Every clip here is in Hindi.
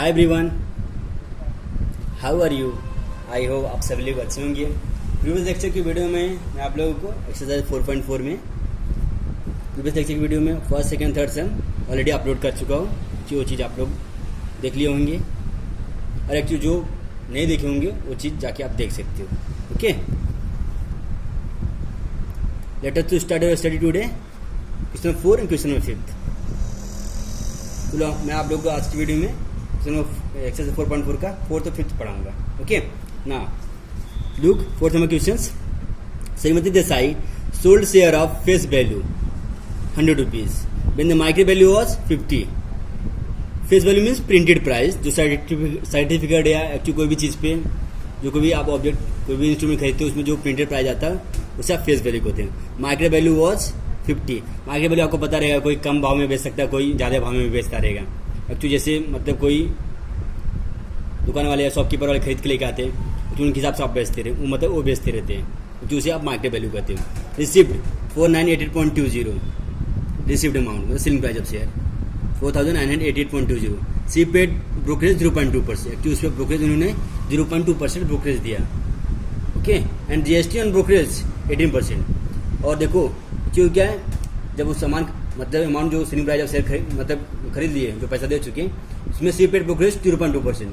Hi everyone, how are you. I hope आप सभी लोग अच्छे होंगे। प्रीवियस लेक्चर की वीडियो में मैं आप लोगों को एक्सरसाइज 4.4 में प्रीवियस लेक्चर की वीडियो में फर्स्ट सेकंड थर्ड सम ऑलरेडी अपलोड कर चुका हूँ। जो चीज़ आप लोग देख लिए होंगे और एक्चुअली जो नहीं देखे होंगे वो चीज़ जाके आप देख सकते हो। Okay, let us to start our study today. Question 4 and question 5। चलो मैं आप लोगों को आज की वीडियो में एक्सरसाइज 4.4 का 4th और 5th पढ़ाऊंगा। ओके ना, look 4th number questions. Shrimati Desai sold share of face value 100 rupees when the market value was 50। Face value means printed price, जो सर्टिफिकेट या एक्चुअली कोई भी चीज पे जो कोई भी आप ऑब्जेक्ट कोई भी इंस्ट्रूमेंट खरीदते हो उसमें जो प्रिंटेड प्राइस आता है उसे आप फेस वैल्यू कहते हैं। Market value was 50। Market value आपको पता रहेगा, कोई कम भाव में बेच सकता है, कोई ज्यादा भाव में बेचता रहेगा। एक्चुअली जैसे मतलब कोई दुकान वाले या शॉपकीपर वाले खरीद के लेके आते हैं तो उनके हिसाब से आप बेचते रहे, वो मतलब वो बेचते रहते हैं, तो उसे आप मार्केट वैल्यू कहते हो। रिसिप्ट 4988.20 रिसिप्ट अमाउंट मतलब selling price of share 4988.20। C paid brokerage 0.2%। Actually उस पर ब्रोकरेज उन्होंने 0.2% ब्रोकरेज दिया। Okay, and GST on brokerage 18%। और देखो क्यों क्या है, जब वो सामान मतलब अमाउंट जो सेलिंग प्राइस ऑफ शेयर मतलब खरीद लिए जो पैसा दे चुके उसमें सी पेड ब्रोकरेज 0.2%।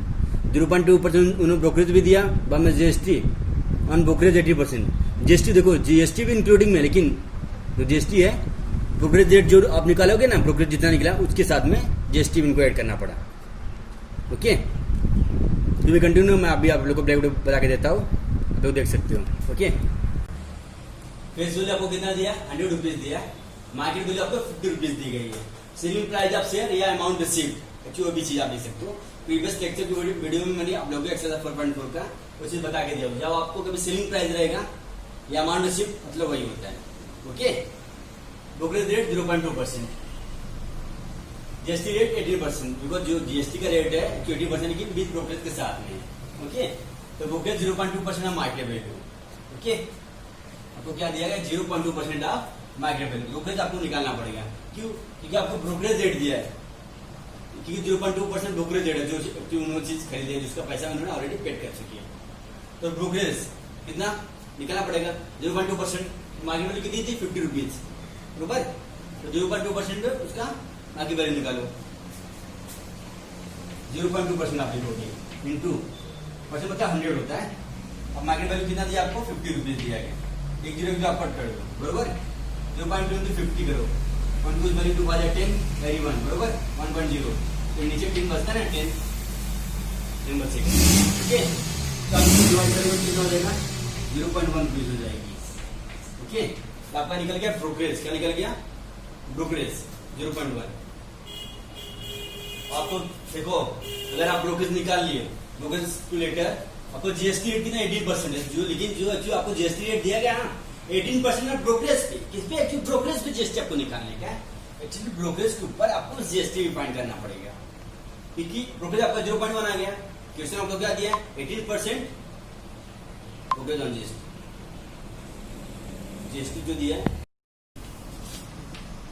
0.2% उन्होंने ब्रोकरेज भी दिया। बाद में जीएसटी ऑन ब्रोकरेज 80%। जीएसटी देखो जीएसटी भी इंक्लूडिंग में, लेकिन जो जीएसटी है ब्रोकरेज रेट जो आप निकालोगे ना, ब्रोकरेज जितना निकला उसके साथ में जीएसटी इनको ऐड करना पड़ा। ओके, तो वी कंटिन्यू। मैं अभी आप लोग को ब्लैक बोर्ड बता के देता हूँ, आप लोग देख सकते हो। ओके, फेस वैल्यू आपको कितना दिया, 100 रुपीज दिया। मार्केट वैल्यू आपको 50 रुपीज दी गई है। सेलिंग प्राइस ऑफ शेयर या अमाउंट रिसीव्ड, एक्चुअली वो भी चीज आप देख सकते हो। प्रीवियस लेक्चर की वीडियो में मैंने आप लोगों को एक्सरसाइज 4.4 का वो चीज बता के दिया। जब आपको कभी सेलिंग प्राइस रहेगा या अमाउंट रिसीव्ड मतलब वही होता है। Okay, brokerage rate 0.2%, GST rate 18%, because जो जीएसटी का रेट है 80% की विद ब्रोकरेज के साथ में। ओके, तो brokerage 0.2% of market value. Okay, आपको क्या दिया गया, 0.2% ऑफ मार्केट वैल्यू। ब्रोकरेज आपको निकालना पड़ेगा। क्यों? क्योंकि आपको ब्रोकरेज रेट दिया है, क्योंकि 0.2% ब्रोकरेज रेट है जो उन्होंने चीज खरीदी है जिसका पैसा उन्होंने ऑलरेडी पेड कर चुकी है। तो ब्रोकरेज कितना निकालना पड़ेगा, 0.2%। मार्केट वैल्यू कितनी थी, 50 रुपीज बराबर। तो 0.2% उसका मार्केट वैल्यू निकालो, 0.2% आप लिखोगे इंटू परसेंट मतलब 100 होता है। अब मार्केट वैल्यू कितना दिया आपको, 50 रुपीज दिया गया। एक जीरो की आप कट कर दो बरोबर, 0.2 इंटू 50 करो, 1 2 वैल्यू 2 बाय 10 वेरी 1 बरोबर 1.0। तो नीचे 10 बचता है ना, 10 बचेगा। ओके, तो आपको डिवाइड करोगे कितना हो जाएगा, 0.1 रुपीज हो जाएगी। ओके, तो आपका निकल गया ब्रोकरेज। क्या निकल गया, ब्रोकरेज 0.1। आपको देखो अगर आप ब्रोकरेज निकाल लिए, ब्रोकरेज टू लेटर आपको जीएसटी रेट कितना 18% है, जो लेकिन जो आपको जीएसटी रेट दिया गया ना 18% ऑफ ब्रोकरेज पे, किस पे, एक्चुअली ब्रोकरेज पे जीएसटी आपको निकालने का है। एक्चुअली ब्रोकरेज के ऊपर आपको जीएसटी भी फाइंड करना पड़ेगा, क्योंकि ब्रोकरेज आपका 0.1 आ गया। क्वेश्चन आपको क्या दिया है, 18% ब्रोकरेज ऑन जीएसटी। जीएसटी जो दिया है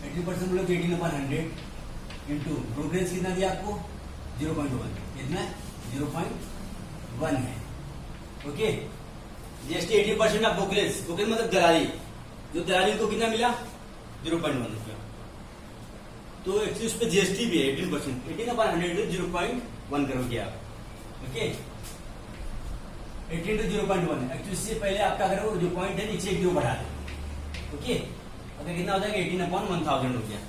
80% बोलो 18/100 इंटू ब्रोकरेज कितना दिया आपको 0.1, कितना 0.1 है। Okay, GST 80% of brokerage, brokerage मतलब दलाली, जो दलाली को कितना मिला 0.1 रुपया। तो एक्चुअली उस पर जीएसटी भी है 18%, 18/100 0.1 करोगे आप। ओके, 18 to 0.1 है। एक्चुअली इससे पहले आप क्या करो, जो पॉइंट है नीचे एक जीरो बढ़ा दो। ओके, अगर कितना हो जाएगा 18/1000 हो गया।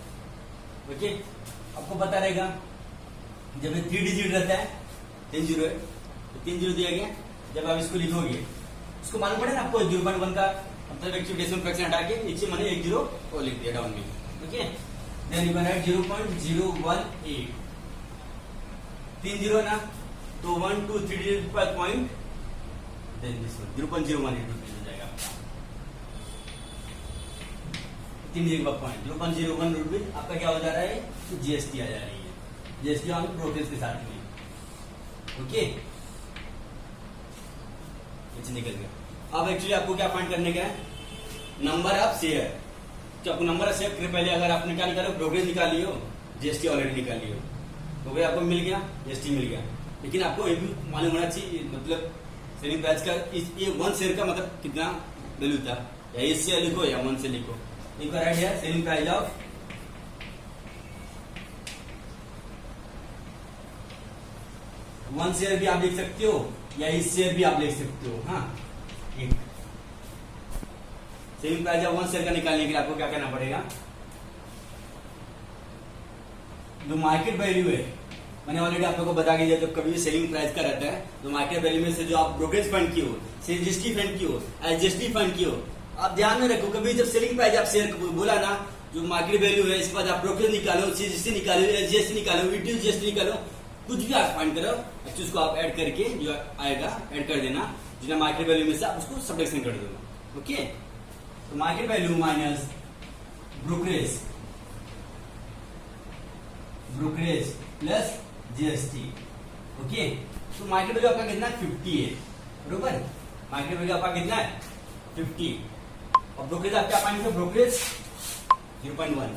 ओके, आपको पता रहेगा जब ये 3 डिजिट रहता है 3 जीरो है, तो 3 जीरो दिया गया। जब आप इसको लिखोगे उसको मालूम पड़ेगा आपको 0.1 का मतलब एक्चुअली डेसिमल फ्रैक्शन हटा के नीचे मैंने 1 जीरो वो लिख दिया डाउन में। Okay, then you can write 0.018, 3 zero ना, तो 1 2 3 डिजिट पर पॉइंट, देन दिस वन 0.018 हो जाएगा आपका 3 डिजिट का पॉइंट 0.01 रुपीज आपका क्या हो जा रहा है, तो जीएसटी आ जा रही है, जीएसटी ऑन ब्रोकरेज के साथ में। ओके, निकल गया। अब एक्चुअली आपको क्या फाइंड करने का है, नंबर ऑफ शेयर। तो आपको नंबर ऑफ शेयर के पहले अगर आपने क्या निकालो, ब्रोकरेज निकाल लियो, जीएसटी ऑलरेडी निकाल लियो। तो भाई आपको मिल गया, जीएसटी मिल गया। लेकिन आपको ये भी मालूम होना चाहिए, मतलब सेलिंग प्राइस का ये 1 शेयर का मतलब कितना वैल्यू था, या इस से लिखो या 1 से लिखो। एक बार राइट है सेलिंग प्राइस ऑफ 1 शेयर भी आप लिख सकते हो या इस शेयर भी आप लिख सकते हो। हाँ, एक सेलिंग प्राइस ऑफ 1 शेयर का निकालने के लिए आपको क्या करना पड़ेगा, जो मार्केट वैल्यू है, मैंने ऑलरेडी आप लोगों को बता दिया, जब कभी भी सेलिंग प्राइस का रहता है तो मार्केट वैल्यू में से जो आप ब्रोकरेज फंड की हो, सीजीएसटी फंड की हो, एचजीएसटी फंड की हो, आप ध्यान में रखो कभी जब सेलिंग प्राइस आप शेयर बोला ना, जो मार्केट वैल्यू है, इसके बाद आप ब्रोकरेज निकालो, सीजीएसटी निकालो, एचजीएसटी निकालो, वीटीयू जीएसटी निकालो, कुछ भी आप फाइंड करो, एक्चुअली उसको आप ऐड करके जो आएगा ऐड कर देना, जितना मार्केट वैल्यू में से आप उसको सब्ट्रैक्शन कर देना। ओके, तो market value minus brokerage plus GST. Okay, तो मार्केट वैल्यू आपका कितना 50 है, बरोबर। मार्केट वैल्यू आपका कितना है 50, और ब्रोकरेज आप क्या पाएंगे, ब्रोकरेज 0.1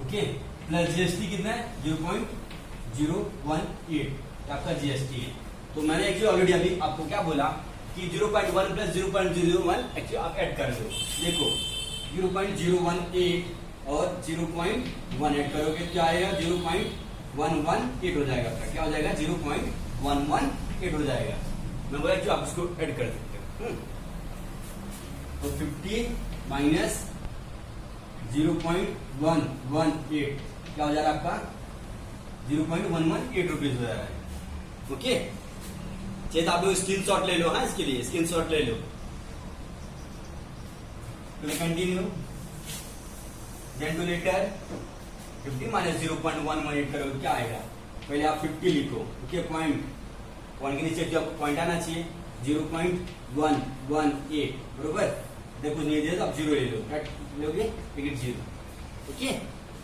ओके, प्लस जीएसटी कितना है 0.018 आपका जीएसटी है। तो मैंने एक्चुअली ऑलरेडी अभी आपको क्या बोला कि 0.1 प्लस 0.01 एक्चुअली आप ऐड कर दो। देखो 0.018 और 0.1 ऐड करोगे क्या आएगा, 0.118 हो जाएगा आपका, क्या हो जाएगा 0.118 हो जाएगा। मैं बोला कि आप उसको ऐड कर सकते हो। तो 50 माइनस 0.118 क्या हो जा रहा है आपका 0.118 रुपीज हो जा रहा है। ओके, चाहिए तो आप लोग स्क्रीनशॉट ले लो। हाँ, इसके लिए स्क्रीनशॉट ले लो। Continue, then to later 50 minus 0.118 करोगे क्या आएगा, पहले आप 50 लिखो। ओके, पॉइंट के नीचे जो आपको पॉइंट आना चाहिए 0.118 बरोबर। देखो कुछ नहीं दिया तो आप 0 ले लो, लोगे ticket 0। Okay,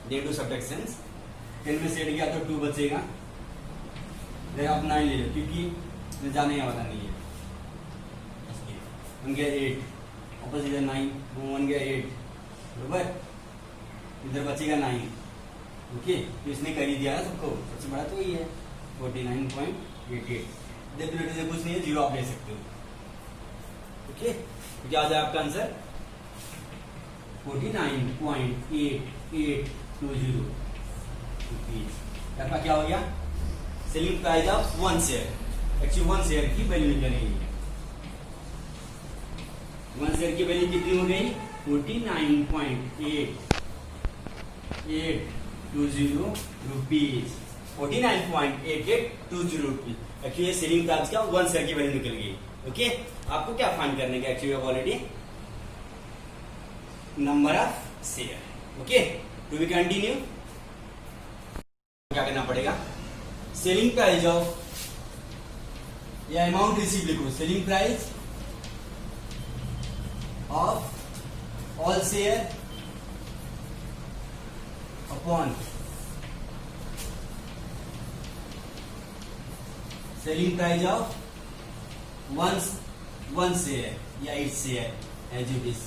they two subtractions, 10 में से 8 गया तो 2 बचेगा, देन आप 9 ले लो क्योंकि जाने वाला नहीं है। 1 गया 8, वापस इधर 9, 1 गया 8 बरोबर, इधर बचेगा 9। ओके, तो इसने कर ही दिया सबको, सबसे बड़ा तो ये है 49.88। देखो कुछ नहीं है, 0 आप ले सकते हो। ओके, तो क्या आ जाए आपका आंसर 49.8820 रुपीज। आपका क्या हो गया, selling price of 1 share. Actually 1 share की वैल्यू निकलेगी, 1 शेयर की वैल्यू कितनी हो गई 49.8820 rupees. 49.8820 rupees. Actually selling price का 1 शेयर की वैल्यू निकल गई। ओके, आपको क्या फाइंड करने का, actually already number of share. Okay, to be continue, क्या करना पड़ेगा, सेलिंग प्राइस ऑफ या अमाउंट रिसीव लिखो, selling price of all share upon selling price of one share या 8 शेयर एज इट इज।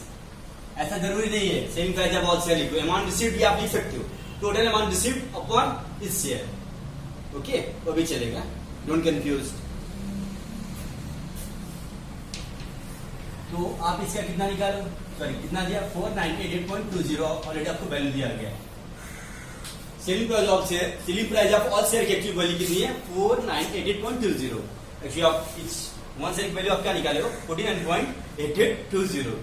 ऐसा जरूरी नहीं है selling price of all share लिखो, अमाउंट रिसीव्ड भी आप लिख सकते हो, टोटल अमाउंट रिसीव्ड अपॉन इस शेयर। ओके, वो भी चलेगा, डोंट कंफ्यूज। तो आप इसका कितना निकालो, सॉरी कितना दिया 4988.20, ऑलरेडी आपको वैल्यू दिया गया। Selling price of share, selling price of all share की एक्चुअली वैल्यू कितनी है 4988.20। एक्चुअली आप इस 1 शेयर की वैल्यू आप क्या निकाले हो 49.8820।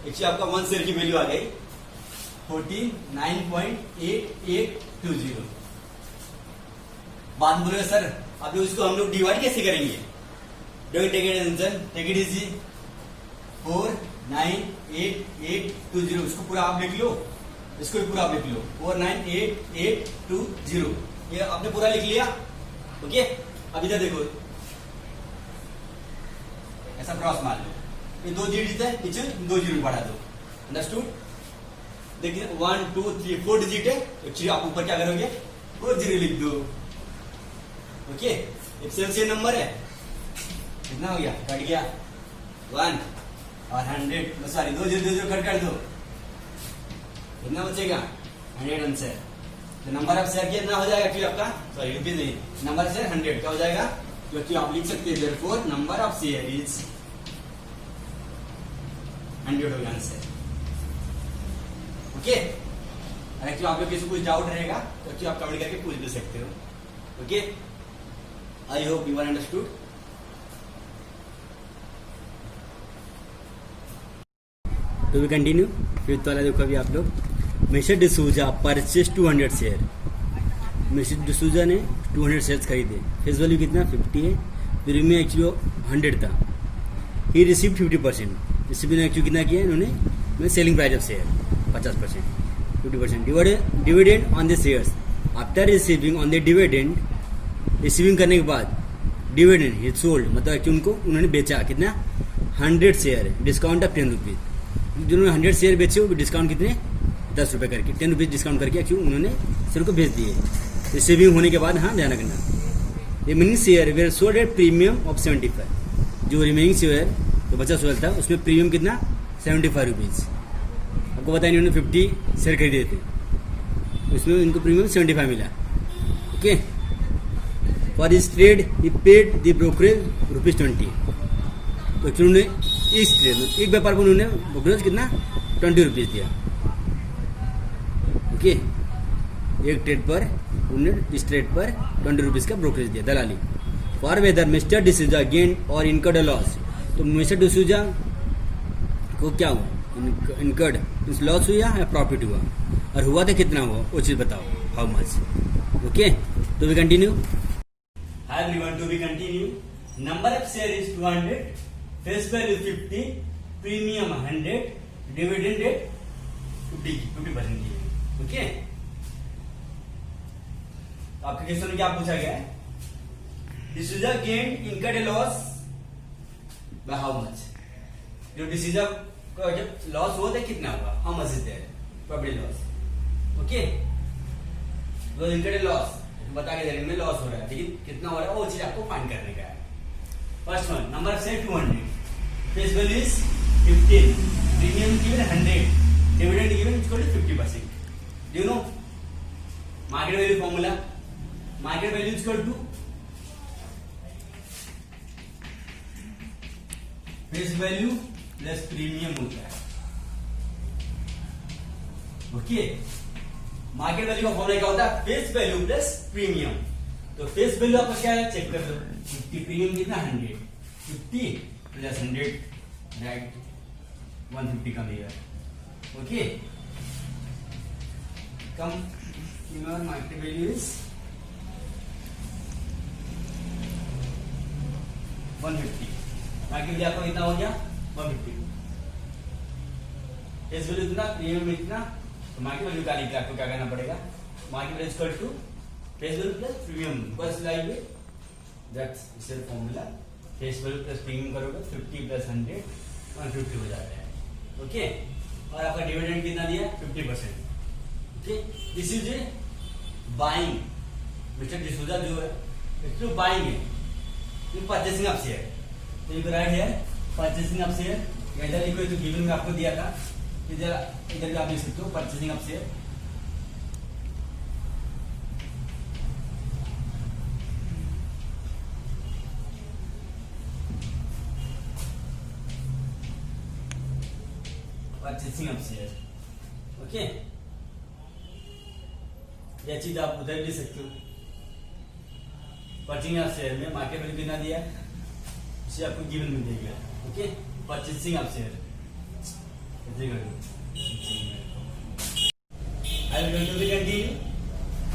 एक्चुअली आपका 1 शेयर की वैल्यू आ गई 49.8820। बात बोले सर आप लोग इसको हम लोग डिवाइड कैसे करेंगे, टेक इट इजी, 498820 इसको पूरा आप लिख लो, इसको भी पूरा आप लिख लो 498820, ये आपने पूरा लिख लिया। ओके, अब इधर देखो ऐसा क्रॉस मार लो, ये 2 डिजिट है, पीछे 2 जीरो बढ़ा दो, अंडरस्टूड। देखिए 1 2 3 4 डिजिट है, एक्चुअली आप ऊपर क्या करोगे 4 जीरो लिख दो। ओके, एक्सेल नंबर है, कितना हो गया, कट गया 1 और 100, सॉरी 2 जीरो कट कर दो, कितना बचेगा 100 वन शेयर, तो नंबर ऑफ शेयर कितना हो जाएगा एक्चुअली आपका, सॉरी रुपीज नहीं, नंबर ऑफ शेयर 100 क्या हो जाएगा, क्योंकि आप लिख सकते हैं therefore number of share is 100 हो गया आंसर। ओके, और एक्चुअली आप लोग किसी कुछ डाउट रहेगा तो एक्चुअली आप कमेंट करके पूछ भी सकते हो। Okay, I hope you are understood. तो वी कंटिन्यू, फिफ्थ वाला देखो अभी आप लोग, mister D'Souza purchase 200 share, mister D'Souza ने 200 शेयर्स खरीदे, फेस वैल्यू कितना 50 है, प्रीमियम एक्चुअली 100 था, ही रिसीव 50%, रिसीव ने एक्चुअली कितना किया इन्होंने, selling price of share 50%, 50% dividend on the shares, after receiving on the dividend, receiving करने के बाद डिविडेंड ही सोल्ड, मतलब एक्चुअली उनको उन्होंने बेचा कितना 100 शेयर, डिस्काउंट ऑफ 10 रुपीज, जिन्होंने 100 शेयर बेचे वो डिस्काउंट कितने 10 रुपये करके, 10 रुपीज डिस्काउंट करके एक्चुअली उन्होंने शेयर को भेज दिए, रिसीविंग होने के बाद हाँ ध्यान रखना, remaining share were sold at premium of 75, जो रिमेनिंग शेयर जो बचा शेयर था उसमें प्रीमियम कितना 75 रुपीज, आपको बताया इन्होंने 50 शेयर खरीदे थे, उसमें इनको प्रीमियम 75 मिला। ओके, फॉर इस trade he paid the brokerage ₹20, तो उन्होंने इस ट्रेड में एक व्यापार को उन्होंने ब्रोकरेज कितना 20 रुपीज दिया। ओके, एक ट्रेड पर उन्होंने इस ट्रेड पर 20 रुपीज का ब्रोकरेज दिया, दलाली। For whether mister D'Souza gain और इनकर्ड लॉस, तो मिस्टर डिसूजा को क्या हुआ, इनकर्ड लॉस हुआ या प्रॉफिट हुआ, और हुआ तो कितना हुआ वो चीज बताओ, हाउ मच। ओके, तो we continue, hi everyone, to we continue, number of share is 200, face value 50, premium 100, dividend rate 50%। Okay, आपके क्वेश्चन में क्या पूछा गया है, D'Souza gain incurred loss by how much, जो डिसूजा का जब लॉस हुआ था कितना हुआ, how much is there profit loss. Okay, जो इनकर्ड लॉस बता के देने में लॉस हो रहा है, लेकिन कितना हो रहा है वो चीज आपको फाइंड करने का है। First one, number of share 200, face value is 15, premium given 100, dividend given equal to 50%। Do you know market value formula? Market value is equal to face value plus premium होता है। ओके, मार्केट वैल्यू का फॉर्मूला क्या होता है, फेस वैल्यू प्लस प्रीमियम, तो फेस वैल्यू आपका क्या है चेक कर लो, 50, प्रीमियम कितना 100, 50 प्लस 100 राइट 150 का दिया। Okay, come your market value is 150, market value आपका कितना हो गया 150, फेस वैल्यू इतना, प्रीमियम इतना, तो मार्केट वैल्यू का निकाल आपको क्या करना पड़ेगा, market value equal to face value plus premium, बस लाइए that's is the formula, face value plus premium करोगे 50 प्लस 100 150 हो जाता है। ओके, और आपका डिविडेंड कितना दिया 50%। This is a buying, mister D'Souza जो है इसको बाइंग है, परचेसिंग ऑफ शेयर, तो you right here purchasing of share, इधर लिखो तो गिवन में आपको दिया था, इधर भी आप लिख सकते हो purchasing of share. Purchasing of share, okay, यह चीज आप उधर ले सकते हो, परचेसिंग ऑफ शेयर में मार्केट वैल्यू कितना दिया है इसे आपको गिवन में दिया गया। Okay, purchasing of share, I will to continue.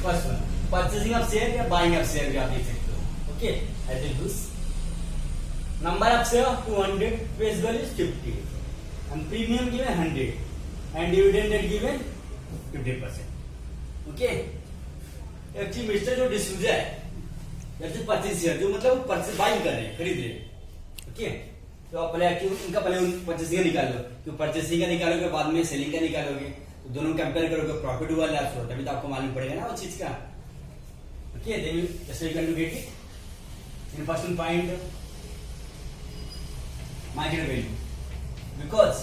First one, purchasing of share या बाइंग ऑफ शेयर भी आप देख सकते हो। Okay, I will use number of share 200, face value is 50, and premium given 100 and dividend rate given 50%। Okay, actually mister जो डिसूजा है जैसे परचेसिंग, जो मतलब परचेस बाइंग कर रहे हैं, खरीद रहे हैं। ओके, तो आप पहले इनका पहले परचेसिंग का निकाल लो, तो परचेसिंग का निकालोगे बाद में सेलिंग का निकालोगे, तो दोनों कंपेयर करोगे, प्रॉफिट हुआ लॉस हुआ, तभी तो आपको मालूम पड़ेगा ना वो चीज का। Okay, then you just you can get it in first point market value, because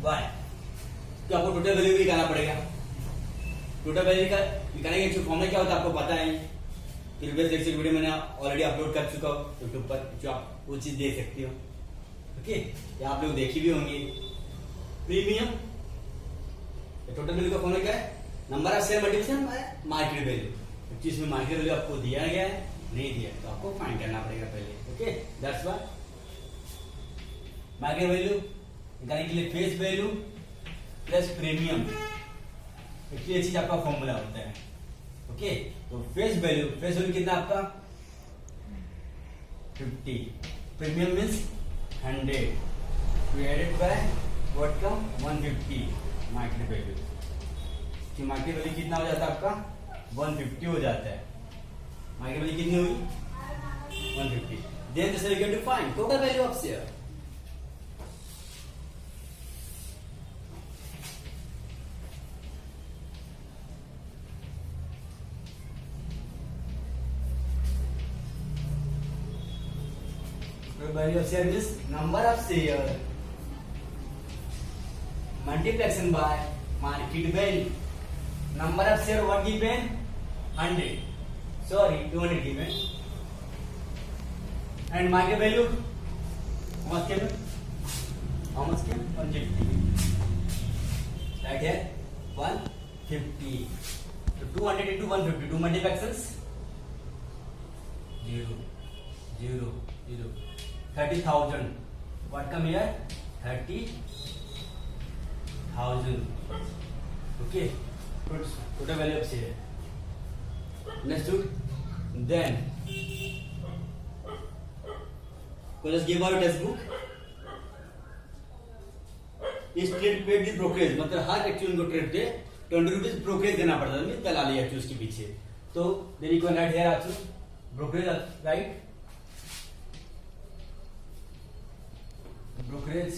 why, तो आपको टोटल वैल्यू भी निकालना पड़ेगा। टोटल वैल्यू का निकालने का एक्चुअल फॉर्मूला क्या होता है आपको पता है, प्रीवियस लेक्चर वीडियो मैंने ऑलरेडी अपलोड कर चुका हूँ यूट्यूब पर, जो आप वो चीज देख सकते हो। ओके, या आप लोग देखी भी होंगी। प्रीमियम टोटल वैल्यू का फॉर्मूला क्या है, number of share multiplication bye market value. जिसमें मार्केट वैल्यू आपको दिया गया है, नहीं दिया तो आपको फाइंड करना पड़ेगा पहले। Okay, that's why market value निकालने के लिए फेस वैल्यू प्लस प्रीमियम, ये चीज आपका फॉर्मूला होता है। ओके, तो फेस वैल्यू कितना आपका 50, premium means 100 divided by what का 150 मार्केट वैल्यू। कि मार्केट वैल्यू कितना हो जाता है आपका 150 हो जाता है। मार्केट वैल्यू कितनी हुई 150। Then this we get to find total value of share. Value of share is number of share multiplication by market value. Number of share what given 100, sorry 200 given, and market value how much given 150, right here 150. So 200 into 150, 2 multiplications 0 0 0, 30,000. What come here? 30,000. Okay. Total value of share. Understood? Then, just give out a textbook. इस ट्रेड पे भी ब्रोकरेज, मतलब हर एक्चुअल को ट्रेड पे 20 रुपीज ब्रोकरेज देना पड़ता है, दलाली एक्चुअल उसके पीछे। तो then you can write here also brokerage, right, brokerage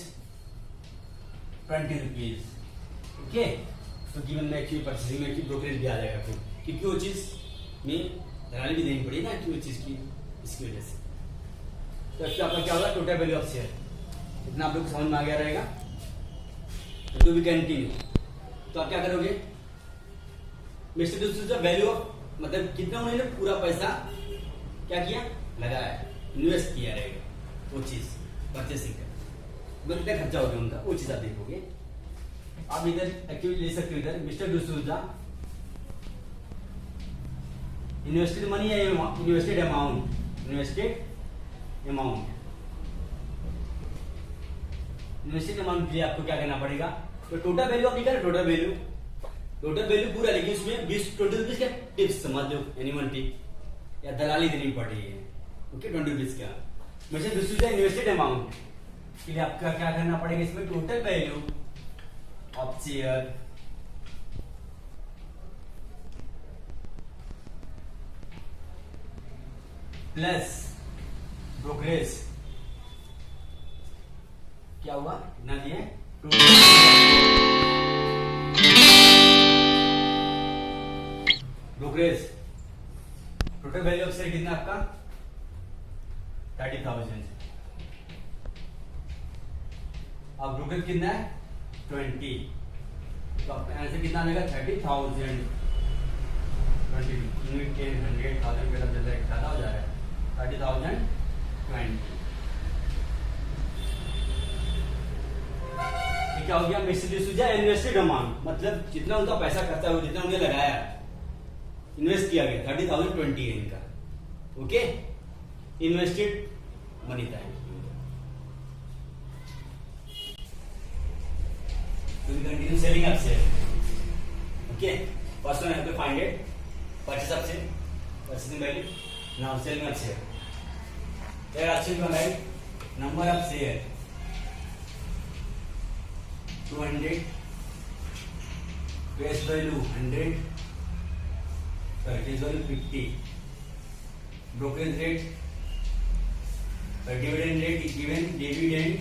20 rupees. Okay, तो गिवन में एक्चुअली परचेसिंग में ब्रोकरेज भी आ जाएगा फिर, क्योंकि वो चीज में दलाली भी देनी पड़ी ना कि वो चीज की, इसकी वजह से। तो आपका क्या होगा टोटल वैल्यू ऑफ शेयर, इतना आप लोग को समझ में आ गया रहेगा। तो भी कंटिन्यू, तो आप क्या करोगे, मिस्टर दूसरे वैल्यू ऑफ, मतलब कितना उन्होंने पूरा पैसा क्या किया, लगाया, इन्वेस्ट किया रहेगा वो चीज परचेसिंग का, कितना खर्चा हो गया उनका, वो चीज आप देखोगे। आप इधर एक्चुअली ले सकते हो, इधर मिस्टर डिसूजा इन्वेस्टेड मनी या इन्वेस्टेड अमाउंट, इन्वेस्टेड अमाउंट के लिए आपको क्या करना पड़ेगा, तो टोटल वैल्यू आप लिखा है, टोटल वैल्यू पूरा, लेकिन उसमें 20 टोटल रुपीज का टिप्स समझ लो, एनिमल टिप या दलाली देनी पड़ रही है। ओके, 20 रुपीज का मिस्टर डिसूजा इन्वेस्टेड अमाउंट के लिए आपका क्या करना पड़ेगा, इसमें total value of share plus brokerage, क्या हुआ, कितना दिया, brokerage total value of share कितना आपका 30,000, अब ब्रोकरेज कितना है 20, तो आपका आंसर कितना आएगा 30,000, 20 10 100,000 का ज्यादा हो जा रहा है, 30,020। क्या हो गया, मिस्टर डिसूजा इन्वेस्टेड अमाउंट, मतलब जितना उनका पैसा खर्चा हुआ, जितना उन्हें लगाया, इन्वेस्ट किया गया 30,020 है इनका। ओके, इन्वेस्टेड मनी था। Continue selling up share. Okay, first one have to find it, purchase up share, purchasing value, now selling up share. There are actually right number of share 200, face value 100, face value 50, brokerage rate, dividend rate is given, dividend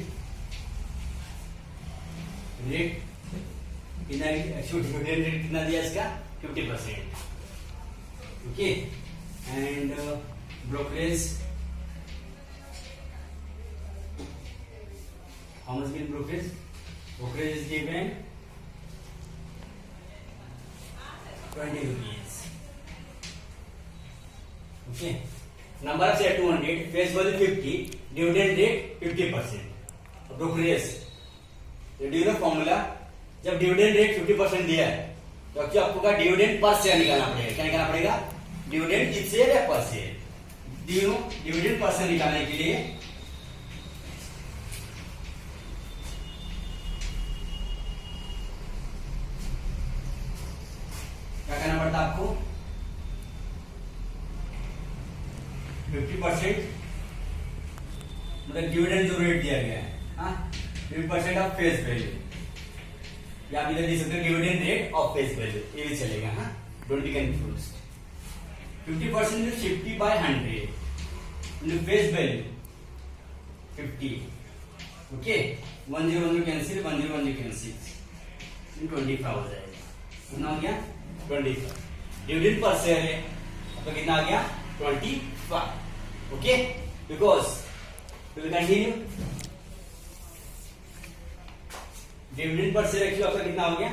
rate कितना, dividend rate कितना दिया इसका 50%। Okay, and brokerage how much given brokerage is given 20 rupees. Okay. Number of share 200, face value 50, dividend rate 50%. Brokerage. Do you know formula? जब डिविडेंड रेट 50% दिया है तो आपको का डिविडेंड पर शेयर निकालना पड़ेगा. क्या निकालना पड़ेगा? डिविडेंड किस शेयर या पर शेयर. डिविडेंड पर शेयर निकालने के लिए क्या करना पड़ता है आपको? 50% मतलब डिविडेंड जो रेट दिया गया है 50% ऑफ फेस वैल्यू, या आप इधर दे सकते हो dividend rate of face value, ये भी चलेगा. Don't be confused. 50% is 50 by 100 into face value 50. Okay, 1 0 cancel, 1 0 cancel, 25 हो जाएगा. कितना हो गया? 25. डिविडेंड पर शेयर है तो कितना आ गया? 25. Okay, because will continue. Dividend per share actually आपका कितना हो गया?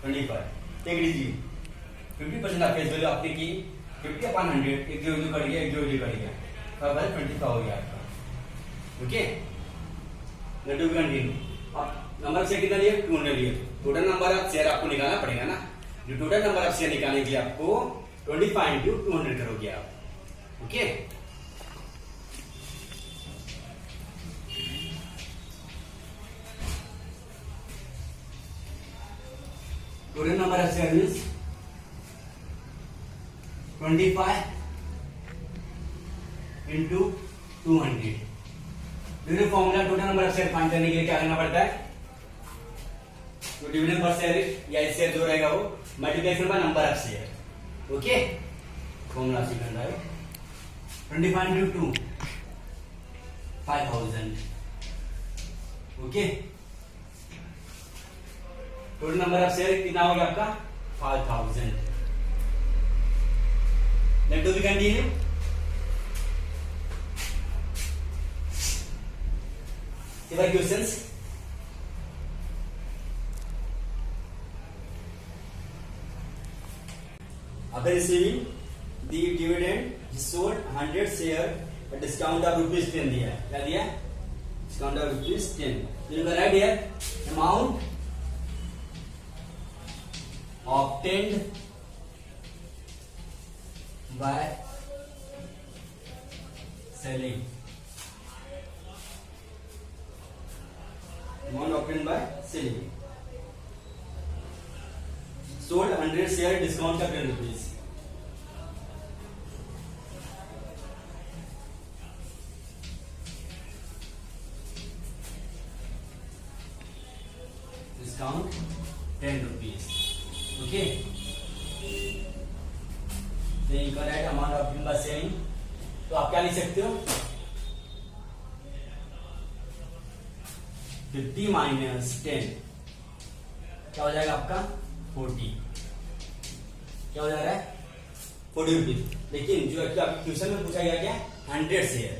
25. टेक लीजिए 50% ऑफ फेस वैल्यू आपने की 50 अपॉन 100, एक जो कट गया, एक जो कट गया, अब 25 हो गया आपका. ओके, लेट अस कंटिन्यू. अब नंबर शेयर कितना लिए? 200 लिए. टोटल नंबर ऑफ शेयर आपको निकालना पड़ेगा ना. जो टोटल नंबर ऑफ शेयर निकालने के लिए आपको 25 इंटू 200 करोगे आप. Okay, total number of share means 25 into 200. Formula total number of share find करने के लिए क्या करना पड़ता है? तो डिविडेंड पर शेयर या शेयर जो रहेगा वो multiplication by number of share. Okay, formula सीखना है. 25 into 2 5000. Okay, total number of share कितना हो गया आपका? 5000. Let do we continue. Your questions? After receiving the dividend, he sold 100 share at discount of ₹10 दिया है. क्या दिया? Discount of ₹10. You can write here amount obtained by selling. Amount obtained by selling. Sold 100 share discount of ₹10. Discount ₹10. Okay. Then you can write amount obtained by selling. तो आप क्या लिख सकते हो? 50 माइनस 10 क्या हो जाएगा आपका? 40. क्या हो जा रहा है? 40 रुपीज. लेकिन जो आपके क्वेश्चन में पूछा गया क्या? 100 शेयर.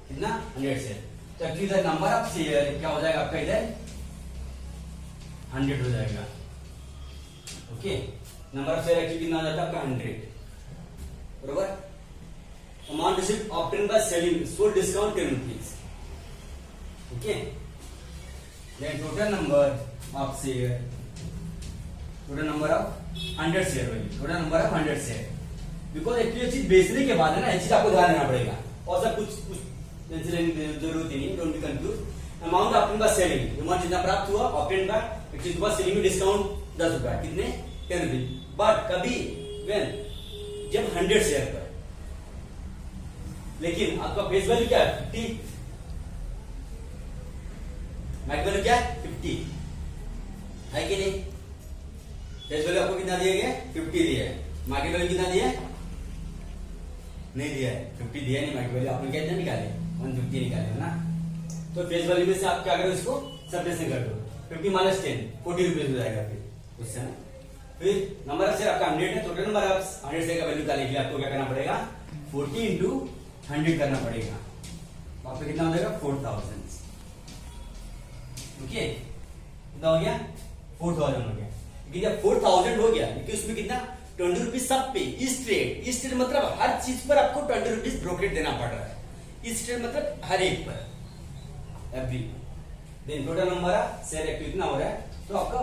कितना? 100 शेयर. तो एक्चुअली इधर नंबर ऑफ शेयर क्या हो जाएगा आपका? इधर 100 हो जाएगा. Okay, number of share actually कितना हो जाता है आपका? 100. बरोबर. Amount received obtained by selling, sold discount 10 rupees. Okay, then total number of share, total number of 100 share value, total number of 100 share. because actually चीज बेचने के बाद है ना, ये चीज आपको ध्यान देना पड़ेगा. और सब कुछ टेंशन लेने की जरूरत ही नहीं. Don't be confuse. Amount obtained by selling, amount जितना प्राप्त हुआ ऑब्टेन्ड बाय, एक्चुअली के बाद सेलिंग में डिस्काउंट 10 रुपए. कितने? 10 रुपीज. बट कभी व्हेन जब 100 शेयर पर, लेकिन आपका फेस वैल्यू क्या है? 50. मार्केट वैल्यू क्या है? 50 है कि नहीं? फेस वैल्यू आपको कितना दिया गया? 50 दिया है. मार्केट वैल्यू कितना दिया है? नहीं दिया है. 50 दिया नहीं. मार्केट वैल्यू आपने कितना निकाले? 150 निकाले है ना. तो फेस वैल्यू में से आप क्या करो? इसको सब्ट्रैक्शन कर दो. 50 माइनस 10 40 रुपीज हो जाएगा. फिर उससे ना, फिर नंबर ऑफ शेयर आपका 100 है. टोटल नंबर ऑफ 100 शेयर का वैल्यू निकालने के लिए आपको क्या करना पड़ेगा? 40 इंटू 100 करना पड़ेगा. आपको कितना हो जाएगा? 4000. ओके, कितना हो गया? 4000 हो गया. क्योंकि जब 4000 हो गया क्योंकि उसमें कितना 20 रुपीज सब पे इस ट्रेड मतलब हर चीज पर आपको 20 रुपीज ब्रोकरेज देना पड़ रहा है। इस ट्रेड मतलब हर एक पर एवरी। देन टोटल हमारा शेयर एक्टिव कितना हो रहा है, तो आपका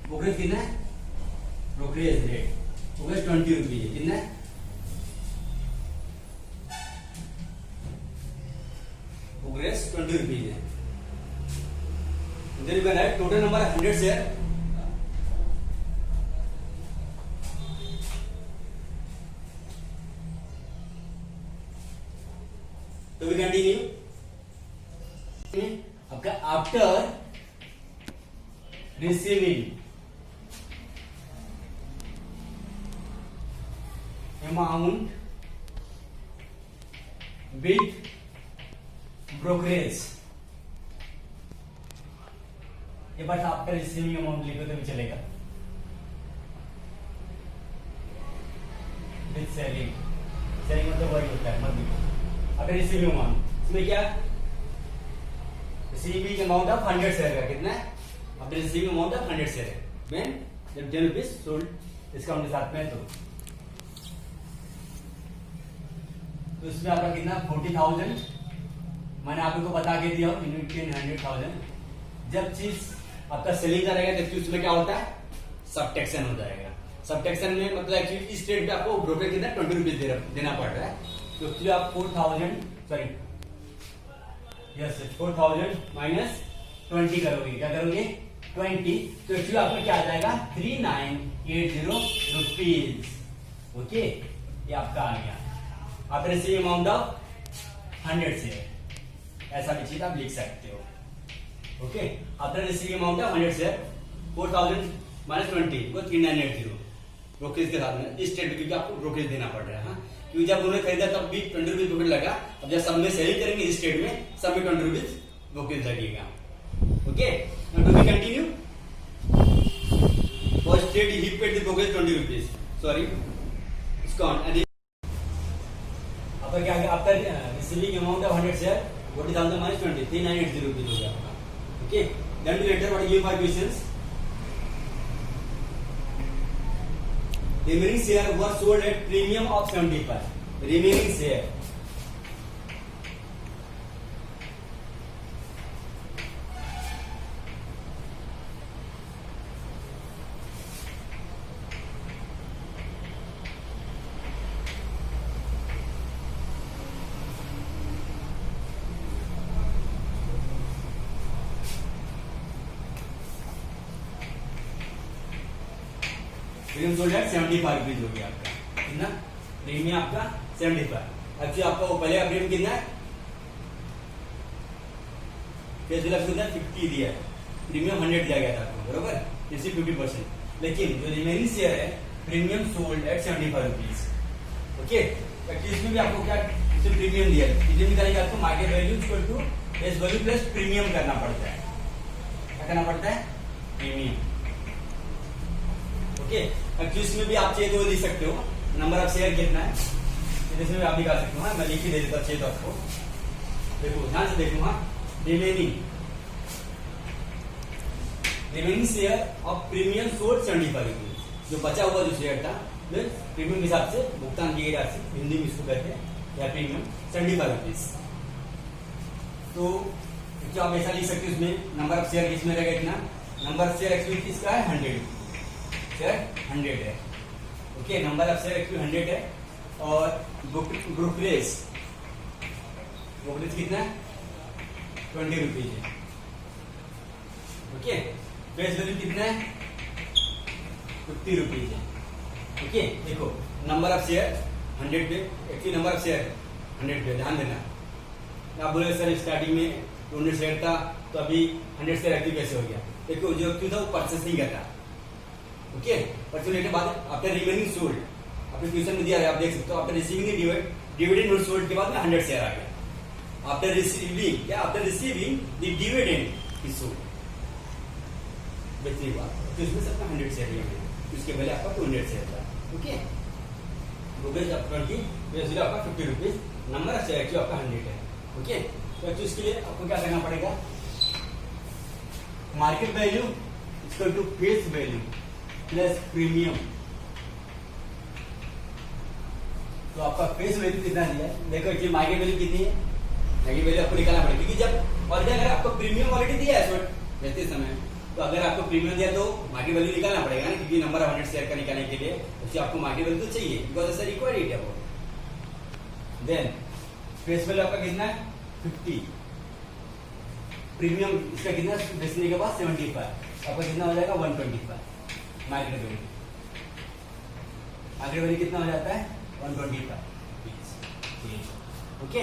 ब्रोकरेज कितना है, ब्रोकरेज रेट हो गया 20 रुपीज है, कितना है ब्रोकरेज 20 रुपीज है। Then you can write total number 100 share. तो वी कंटिन्यू आपका after receiving amount with brokerage, ये बात आफ्टर रिसीविंग अमाउंट लिखो तो भी चलेगा, विथ सेलिंग, सेलिंग मतलब वही होता है, मत लिखो आफ्टर रिसीविंग अमाउंट। इसमें क्या रिसीविंग अमाउंट ऑफ 100 शेयर का कितना है, after receiving amount of 100 share when जब 10 रुपीज सोल्ड डिस्काउंट के साथ में, तो इसमें आपका कितना 40,000 मैंने आपको बता के दिया 100,000। जब चीज आपका सेलिंग का रहेगा तब उसमें क्या होता है, सबट्रैक्शन हो जाएगा। सबट्रैक्शन में मतलब एक्चुअली इस ट्रेड पे आपको ब्रोकर कितना 20 रुपीज देना पड़ रहा है, तो एक्चुअली आप 4,000 माइनस 20 करोगे, क्या करोगे 20, तो एक्चुअली आपका क्या आ जाएगा 3980 रुपीज। ओके, ये आपका आ गया after receiving amount of 100 share, ऐसा भी चीज आप लिख सकते हो। Okay, after receiving amount of 100 share 4,000 minus 20 को 3980 ब्रोकरेज के साथ में इस ट्रेड क्योंकि आपको ब्रोकरेज देना पड़ रहा है। हाँ, क्योंकि जब उन्होंने खरीदा तब भी 20 रुपीज ब्रोकरेज लगा, अब जब सब में सेलिंग करेंगे इस ट्रेड में सब में 20 रुपीज ब्रोकरेज लगेगा। Okay, now do we continue. First trade he paid the brokerage 20 rupees, sorry discount आपका क्या गया, after receiving amount of 100 share 40,000 minus 20 3980 rupees हो गया आपका। Okay, then later what give 5 questions. Remaining share were sold at premium of 75. Remaining share. Premium sold at 75 rupees हो गया आपका, कितना प्रीमियम आपका 75। एक्चुअली आपका वो पहले का प्रीमियम कितना है, फेस वैल्यू कितना 50 दिया है, प्रीमियम 100 दिया गया था आपको, बरोबर, जैसे 50%। लेकिन जो रिमेनिंग शेयर है premium sold at 75 rupees. Okay, इसमें भी आपको क्या प्रीमियम दिया है, इसमें निकालेंगे आपको market value equal to face value plus premium करना पड़ता है। क्या करना पड़ता है, प्रीमियम। ओके, इसमें भी आप चाहिए तो लिख सकते हो नंबर ऑफ शेयर कितना है, इसमें भी आप निकाल सकते हो। हाँ, मैं लिख के दे देता चाहिए तो आपको, देखो ध्यान से देखो। हाँ, remaining share of premium sold 75 rupees, जो बचा हुआ जो शेयर था प्रीमियम के हिसाब से भुगतान किए गए, हिंदी में इसको कहते हैं या प्रीमियम 75 रुपीज। तो जो आप ऐसा लिख सकते हो, इसमें नंबर ऑफ शेयर किसमें रहेगा, इतना नंबर ऑफ शेयर एक्चुअली किसका है 100 है। Okay, number of share actually 100 है और ब्रोकरेज कितना है 20 रुपीज है। ओके, फेस वैल्यू कितना है 50 रुपीज है। ओके, देखो नंबर ऑफ शेयर 100 पे, एक्चुअली नंबर ऑफ शेयर 100 पे, ध्यान देना। आप बोले सर स्टार्टिंग में 200 शेयर था तो अभी 100 शेयर एक्टिव कैसे हो गया, देखो जो एक्टिव था वो परचेस नहीं करता। ओके, परचेस के बाद आफ्टर रिमेनिंग सोल्ड, आपने क्वेश्चन में दिया है, आप देख सकते हो after receiving dividend note sold के बाद में 100 शेयर आ गया। After receiving after receiving the dividend is sold, बेचने के बाद तो इसमें सबका 100 शेयर लिया गया, उसके पहले आपका 200 शेयर था। ओके, ब्रोकरेज अपफ्रंट की वैल्यू आपका 50 रुपीज, नंबर ऑफ शेयर आपका 100 है। ओके, तो इसके लिए आपको क्या करना पड़ेगा, market value equal to face value plus premium. तो आपका फेस वैल्यू कितना दिया है, देखो एक्चुअली मार्केट वैल्यू कितनी है, मार्केट वैल्यू आपको निकालना पड़ेगा, क्योंकि जब और अगर आपको प्रीमियम ऑलरेडी दिया है वैसे समय, तो अगर आपको प्रीमियम दिया तो मार्केट वैल्यू निकालना पड़ेगा ना, क्योंकि नंबर ऑफ 100 शेयर का निकालने के लिए उससे आपको मार्केट वैल्यू तो चाहिए, बिकॉज ऐसा रिक्वायर्ड इट है वो। देन फेस वैल्यू आपका कितना है 50, प्रीमियम इसका कितना बेचने के बाद 75, आपका कितना हो जाएगा 125 मार्केट वैल्यू। मार्केट वैल्यू कितना हो जाता है 125। ओके,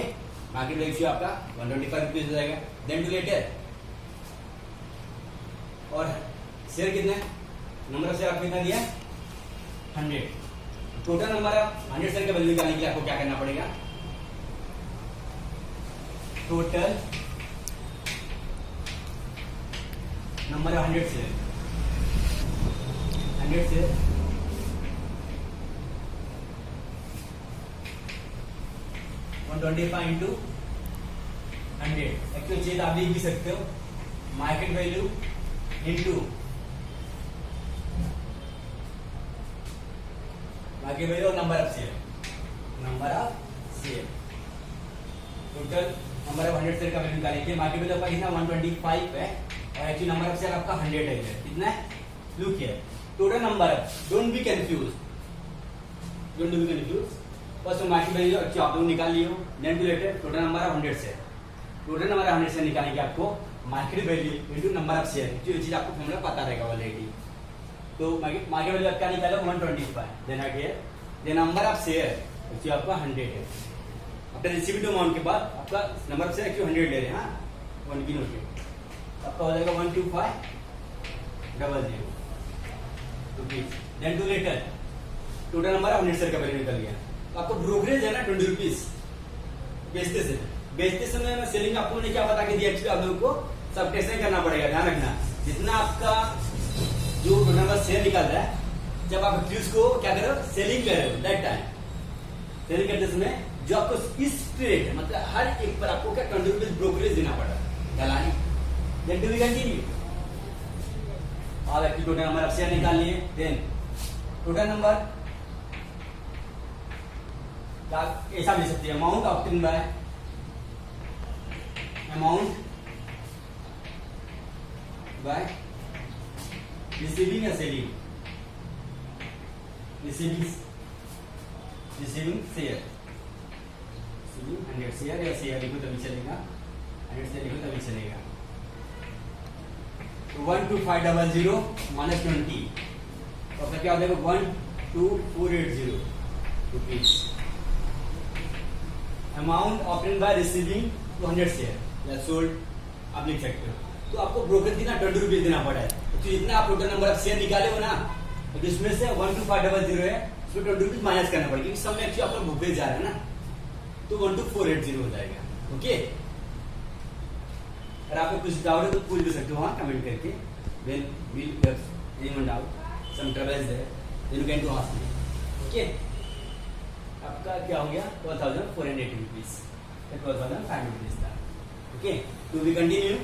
मार्केट वैल्यू आपका 125 रुपीज हो जाएगा। देन टू लेटर और शेयर कितने, नंबर ऑफ शेयर आपको कितना दिया 100। टोटल नंबर ऑफ 100 शेयर का वैल्यू निकालने के लिए आपको क्या करना पड़ेगा, total number of 100 share 125 into 100। Actually चीज आप लिख भी सकते हो, market value into market value और number of share, total number of 100 share का वैल्यू निकालेंगे। मार्केट वैल्यू आपका कितना 125 है और एक्चुअली नंबर ऑफ शेयर आपका 100 है, कितना है, look here total number of, don't be confuse, first market value अच्छी आप लोग निकाल लिए हो, then to later total number of 100 share, total number of 100 share निकालने के आपको market value into number of share, जो चीज आपको फॉर्मूला पता रहेगा ऑलरेडी। तो मार्केट वैल्यू आपका निकाला 125, then here the number of share जो आपका 100 है। आफ्टर रिसीविंग अमाउंट के बाद आपका नंबर ऑफ शेयर क्यों 100 ले रहे हैं, हां 1 की नोट आपका हो जाएगा 12500 rupees. Then to later total number of 100 share का वैल्यू निकल गया। तो आपको ब्रोकरेज है ना 20 रुपीज बेचते समय में सेलिंग आपको मैंने क्या बता के दिया, एक्चुअली आप लोगों को सब टेस्टिंग करना पड़ेगा, ध्यान रखना। जितना आपका जो नंबर शेयर निकल रहा है, जब आप एक्यूज को क्या करो सेलिंग कर रहे हो, दैट टाइम सेलिंग करते समय जो आपको इस रेट मतलब हर एक पर आपको क्या 20 रुपीज ब्रोकरेज देना पड़ा दलाली। देन टू बी कंटिन्यू, आप actually total number of share निकाल लिए, देन टोटल नंबर ऐसा ले सकते हैं, amount obtain by amount by receiving या सेलिंग, रिसीविंग शेयर, 100 शेयर या शेयर लिखो तभी चलेगा, 100 शेयर लिखो तभी चलेगा। तो 12500 माइनस 20, तो आपका क्या हो जाएगा 12480 rupees. Amount obtain by receiving 200 share या सोल्ड आप लिख सकते हो। तो आपको ब्रोकर कितना 20 रुपीज देना पड़ा है, तो जितना आप टोटल नंबर ऑफ शेयर निकाले हो ना, तो जिसमें से 12500 है उसमें 20 रुपीज माइनस करना पड़ेगा, क्योंकि सब में एक्चुअली आपका ब्रोकरेज जा रहा है ना, तो 12480 हो जाएगा। ओके, अगर आपको कुछ डाउट है तो पूछ भी सकते हो वहां कमेंट करके, when we have anyone doubt, some trouble is there, then you can to ask me. Okay, आपका क्या हो गया 1480 रुपीज, 12,500 रुपीज था। Okay, to be continue.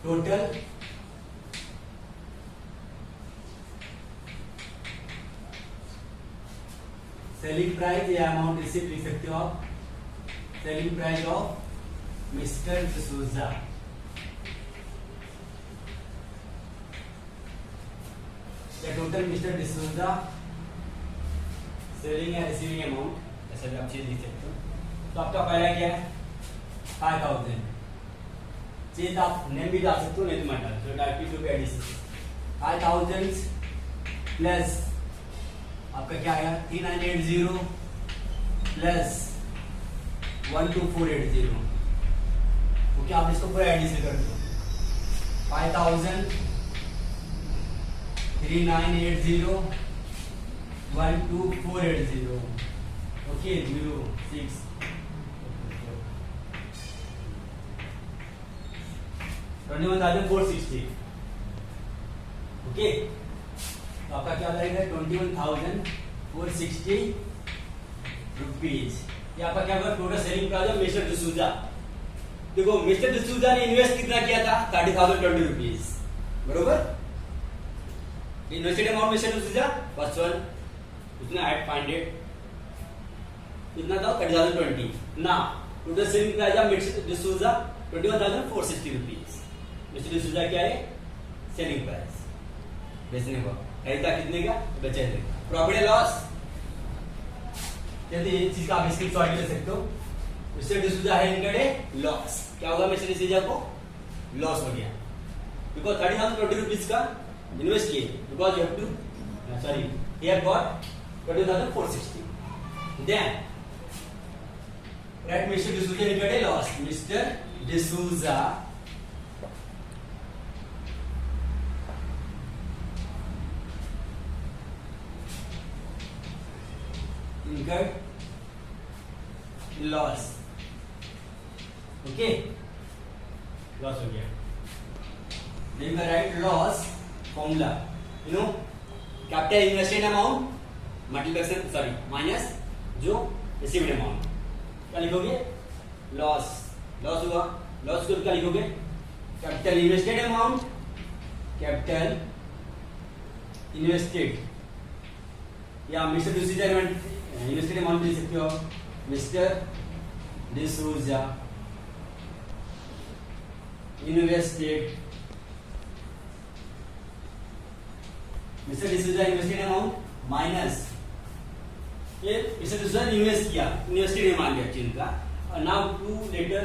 Total selling price या अमाउंट रिसीव लिख सकते हो आप, selling price of mister D'Souza, total mister D'Souza selling या रिसीविंग अमाउंट, ऐसा भी आप चीज लिख सकते हो। तो आपका पहला क्या है 5000, चीज आप नेम भी डाल सकते हो, नहीं तो मत डाल, तो directly to be addition 5000 plus आपका क्या आएगा 3980 प्लस 12480। ओके, आप इसको पूरा एडिशन कर दो, 5000 3980 12480। ओके, 06 21,460। ओके, तो आपका क्या जाएगा 21,460 रुपीज। ये आपका क्या होगा total selling price of mister D'Souza. देखो मिस्टर डिसूजा ने इन्वेस्ट कितना किया था 30,020 रुपीज, बरोबर. Invested amount mister D'Souza first one उतना एट 500 इतना था 30,020. ना total selling price of mister D'Souza 21,460 rupees. Mister D'Souza क्या है सेलिंग प्राइस बेचने का खरीदा कितने का बेचे थे. प्रॉफिट एंड लॉस यदि ये चीज का आप स्क्रिप्ट सॉल्व कर सकते हो. मिस्टर डिसूजा है इनकम लॉस. क्या होगा मिस्टर डिसूजा को लॉस हो गया बिकॉज 30,020 रुपीज का इन्वेस्ट किए because you have to sorry he have got 20,460. Then write mister D'Souza income loss. Mister D'Souza incurred loss. Okay, loss हो गया. Then we write loss formula. You know, capital invested amount multiplication sorry minus जो received amount. क्या लिखोगे? Loss. Loss हुआ. Loss को क्या लिखोगे? Capital invested amount. Capital invested. या मिस्टर डिसूजा इन्वेस्टेड अमाउंट लिख सकते हो. Mister D'Souza invested amount minus ये मिस्टर डिसूजा ने इन्वेस्ट किया इन्वेस्टेड मान लिया चीज का. और नाउ टू लेटर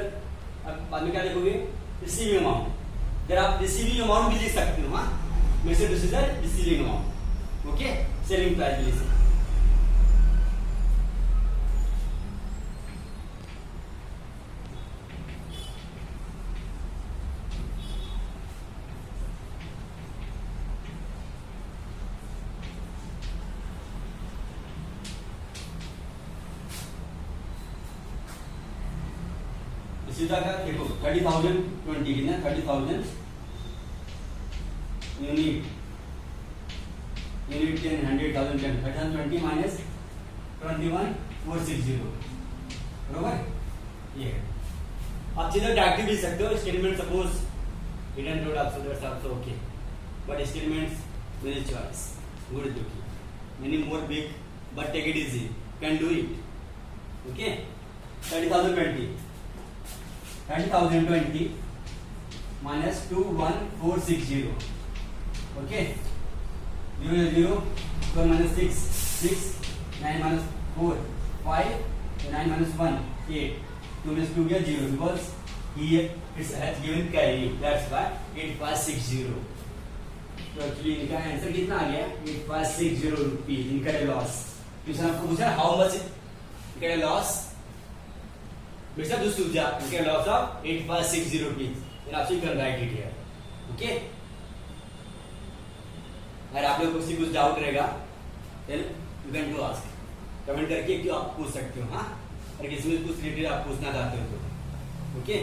अब बाद में क्या लिखोगे रिसीविंग अमाउंट. अगर आप रिसीविंग अमाउंट भी लिख सकते हो. हाँ mister D'Souza receiving amount. Okay selling price भी लिख सकते हो. सीधा का देखो 30,020 कितना 30,000 यूनिट 10 100,000 10 30,020 माइनस 21,460 बरोबर. ये आप सीधा डायरेक्टली भी सकते हो. स्टेटमेंट सपोज रिटर्न नोट आप that's also okay but statements मेरी choice good looking many more big but take it easy can do it. Okay 30,020 minus 21,460. Okay 0 0 4 minus 6 6 9 minus 4 5 9 minus 1 8 2 minus 2 gets 0 because here it has given carry that's why 8560. तो एक्चुअली इनका आंसर कितना आ गया 8560 रुपीज इनका लॉस. क्वेश्चन आपको पूछा हाउ मच इनका लॉस मिस्टर डिसूजा इनका लॉस ऑफ 8560 रुपीज. फिर आपसे कर राइट इट हियर. ओके अगर आप लोगों को कुछ डाउट रहेगा then you can do ask comment करके क्यों आप पूछ सकते हो. हाँ अगर किसी में कुछ रिलेटेड आप पूछना चाहते हो तो ओके